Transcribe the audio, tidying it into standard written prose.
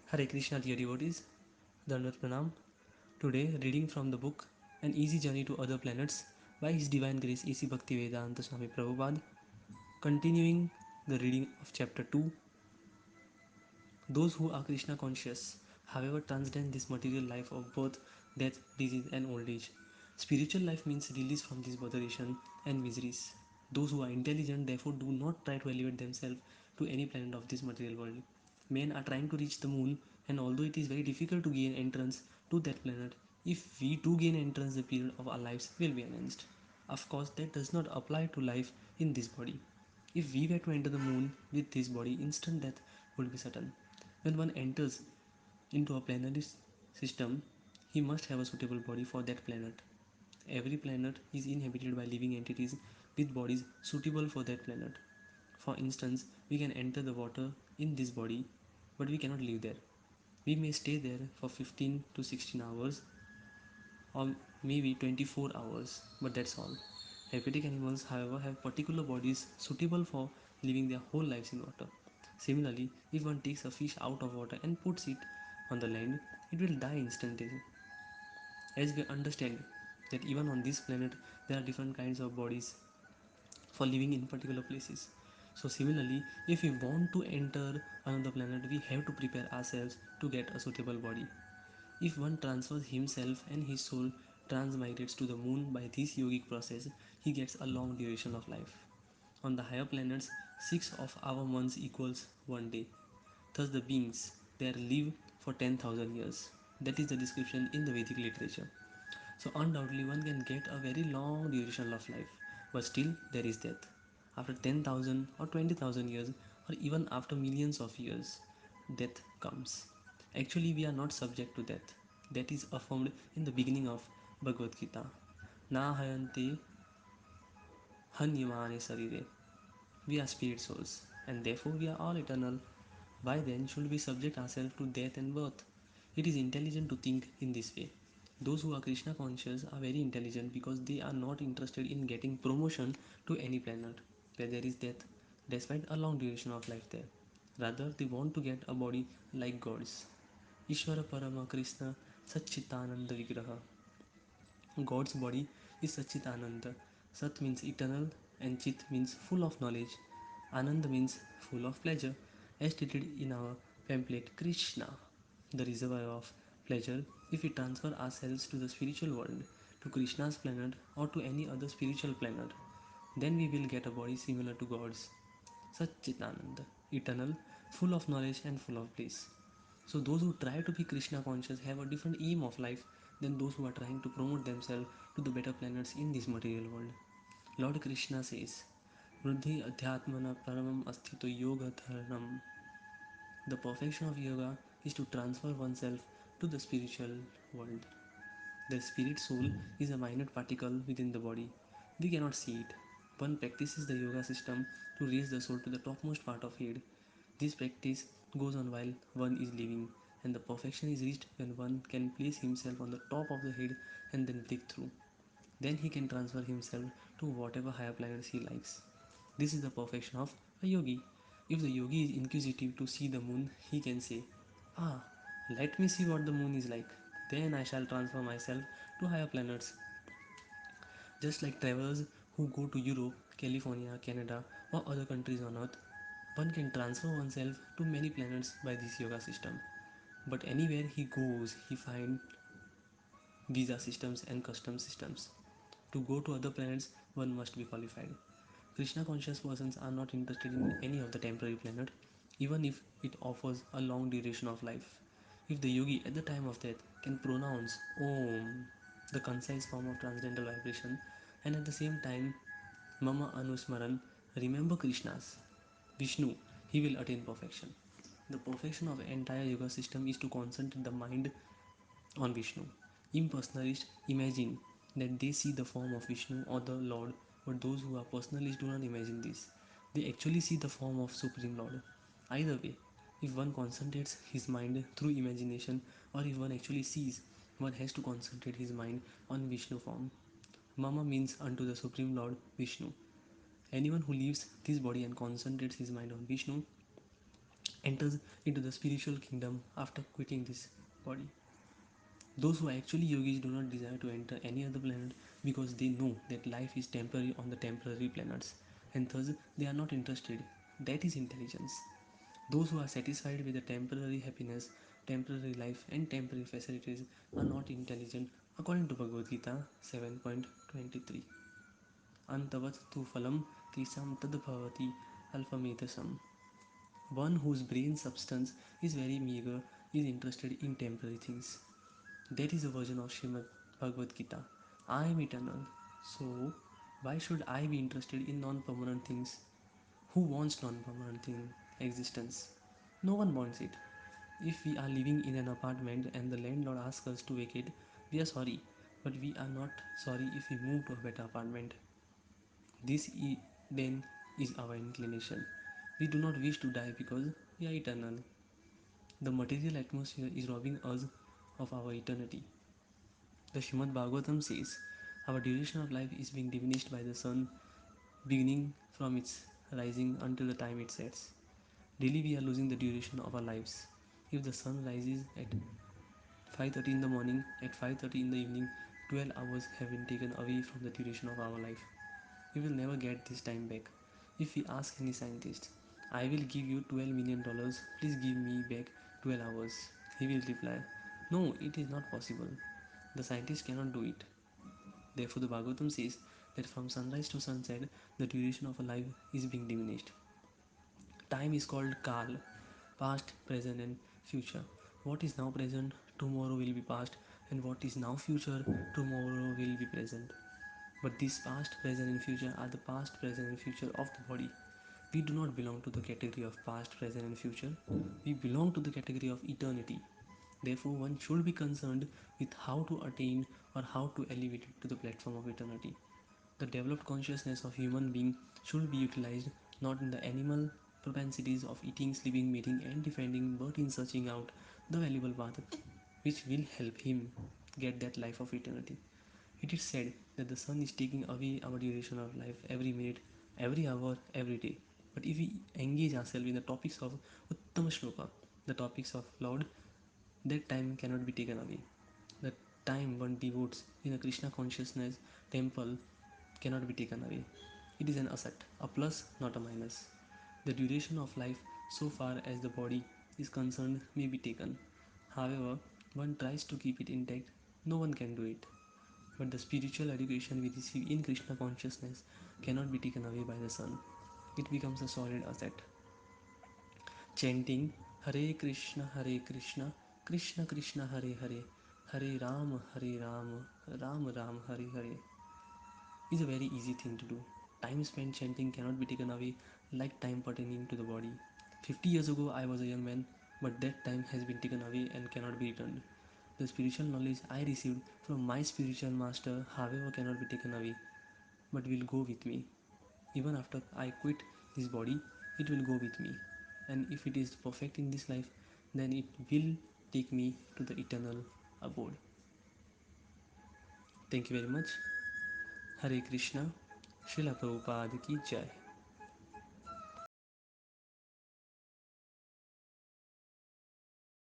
Hare Krishna, dear devotees. Dandavat Pranam. Today, reading from the book An Easy Journey to Other Planets by His Divine Grace A.C. Bhaktivedanta Swami Prabhupada. Continuing the reading of chapter 2. Those who are Krishna conscious, however, transcend this material life of birth, death, disease, and old age. Spiritual life means release from this botheration and miseries. Those who are intelligent, therefore, do not try to elevate themselves to any planet of this material world. Men are trying to reach the moon, and although it is very difficult to gain entrance to that planet, if we do gain entrance, the period of our lives will be enhanced. Of course, that does not apply to life in this body. If we were to enter the moon with this body, instant death would be certain. When one enters into a planetary system, he must have a suitable body for that planet. Every planet is inhabited by living entities with bodies suitable for that planet. For instance, we can enter the water in this body, but we cannot live there. We may stay there for 15 to 16 hours or maybe 24 hours, but that's all. Aquatic animals, however, have particular bodies suitable for living their whole lives in water. Similarly, if one takes a fish out of water and puts it on the land, it will die instantly. As we understand that even on this planet, there are different kinds of bodies for living in particular places. So, similarly, if we want to enter another planet, we have to prepare ourselves to get a suitable body. If one transfers himself and his soul transmigrates to the moon by this yogic process, he gets a long duration of life. On the higher planets, 6 of our months equals 1 day. Thus, the beings there live for 10,000 years. That is the description in the Vedic literature. So, undoubtedly, one can get a very long duration of life, but still, there is death. After 10,000 or 20,000 years, or even after millions of years, death comes. Actually, we are not subject to death. That is affirmed in the beginning of Bhagavad Gita. Na hayante hanyamane sarire. We are spirit souls, and therefore we are all eternal. Why then should we subject ourselves to death and birth? It is intelligent to think in this way. Those who are Krishna conscious are very intelligent because they are not interested in getting promotion to any planet where there is death, despite a long duration of life there. Rather, they want to get a body like gods. Ishvara Parama Krishna Satchitananda Vigraha. God's body is Satchitananda. Sat means eternal and Chit means full of knowledge. Anand means full of pleasure, as stated in our pamphlet Krishna, the reservoir of pleasure. If we transfer ourselves to the spiritual world, to Krishna's planet, or to any other spiritual planet, then we will get a body similar to God's. Satchitananda, eternal, full of knowledge and full of bliss. So those who try to be Krishna conscious have a different aim of life than those who are trying to promote themselves to the better planets in this material world. Lord Krishna says, Vruddhi Adhyatmana Paramam Asthito Yoga Dharanam. The perfection of yoga is to transfer oneself to the spiritual world. The spirit soul is a minute particle within the body. We cannot see it. One practices the yoga system to raise the soul to the topmost part of head. This practice goes on while one is living, and the perfection is reached when one can place himself on the top of the head and then break through. Then he can transfer himself to whatever higher planets he likes. This is the perfection of a yogi. If the yogi is inquisitive to see the moon, he can say, Ah, let me see what the moon is like. Then I shall transfer myself to higher planets. Just like travelers who go to Europe, California, Canada, or other countries on Earth, one can transfer oneself to many planets by this yoga system. But anywhere he goes, he finds visa systems and custom systems. To go to other planets, one must be qualified. Krishna conscious persons are not interested in any of the temporary planet, even if it offers a long duration of life. If the yogi at the time of death can pronounce Om, the concise form of transcendental vibration, and at the same time Mama Anusmaran, remember Krishna's Vishnu, he will attain perfection. The perfection of the entire yoga system is to concentrate the mind on Vishnu. Impersonalists imagine that they see the form of Vishnu or the Lord, but those who are personalists do not imagine this. They actually see the form of Supreme Lord. Either way, if one concentrates his mind through imagination or if one actually sees, one has to concentrate his mind on Vishnu form. Mama means unto the Supreme Lord Vishnu. Anyone who leaves this body and concentrates his mind on Vishnu enters into the spiritual kingdom after quitting this body. Those who are actually yogis do not desire to enter any other planet because they know that life is temporary on the temporary planets, and thus they are not interested. That is intelligence. Those who are satisfied with the temporary happiness, temporary life, and temporary facilities are not intelligent, according to Bhagavad Gita 7.23. Antavat tu phalam tisam tadbhavati alphamedasam. One whose brain substance is very meager is interested in temporary things. That is a version of Srimad Bhagavad Gita. I am eternal. So, why should I be interested in non permanent things? Who wants non permanent thing existence? No one wants it. If we are living in an apartment and the landlord asks us to vacate, we are sorry. But we are not sorry if we move to a better apartment. Then is our inclination. We do not wish to die because we are eternal. The material atmosphere is robbing us of our eternity. The Srimad Bhagavatam says, our duration of life is being diminished by the sun beginning from its rising until the time it sets. Daily we are losing the duration of our lives. If the sun rises at 5:30 in the morning, at 5:30 in the evening, 12 hours have been taken away from the duration of our life. We will never get this time back. If we ask any scientist, I will give you $12 million, please give me back 12 hours. He will reply, no, it is not possible. The scientist cannot do it. Therefore, the Bhagavatam says that from sunrise to sunset, the duration of a life is being diminished. Time is called Kal, past, present, and future. What is now present, tomorrow will be past, and what is now future, tomorrow will be present. But these past, present, and future are the past, present, and future of the body. We do not belong to the category of past, present, and future. We belong to the category of eternity. Therefore, one should be concerned with how to attain or how to elevate it to the platform of eternity. The developed consciousness of human being should be utilized not in the animal propensities of eating, sleeping, mating, and defending, but in searching out the valuable path which will help him get that life of eternity. It is said that the sun is taking away our duration of life every minute, every hour, every day. But if we engage ourselves in the topics of Uttama Shloka, the topics of Lord, that time cannot be taken away. The time one devotes in a Krishna consciousness temple cannot be taken away. It is an asset, a plus, not a minus. The duration of life, so far as the body is concerned, may be taken. However, one tries to keep it intact, no one can do it. But the spiritual education we receive in Krishna consciousness cannot be taken away by the sun. It becomes a solid asset. Chanting Hare Krishna, Krishna Krishna Hare Hare, Hare Ram, Ram Ram Hare Hare is a very easy thing to do. Time spent chanting cannot be taken away like time pertaining to the body. 50 years ago, I was a young man, but that time has been taken away and cannot be returned. The spiritual knowledge I received from my spiritual master, however, cannot be taken away, but will go with me. Even after I quit this body, it will go with me. And if it is perfect in this life, then it will take me to the eternal abode. Thank you very much. Hare Krishna. Srila Prabhupada ki Jai.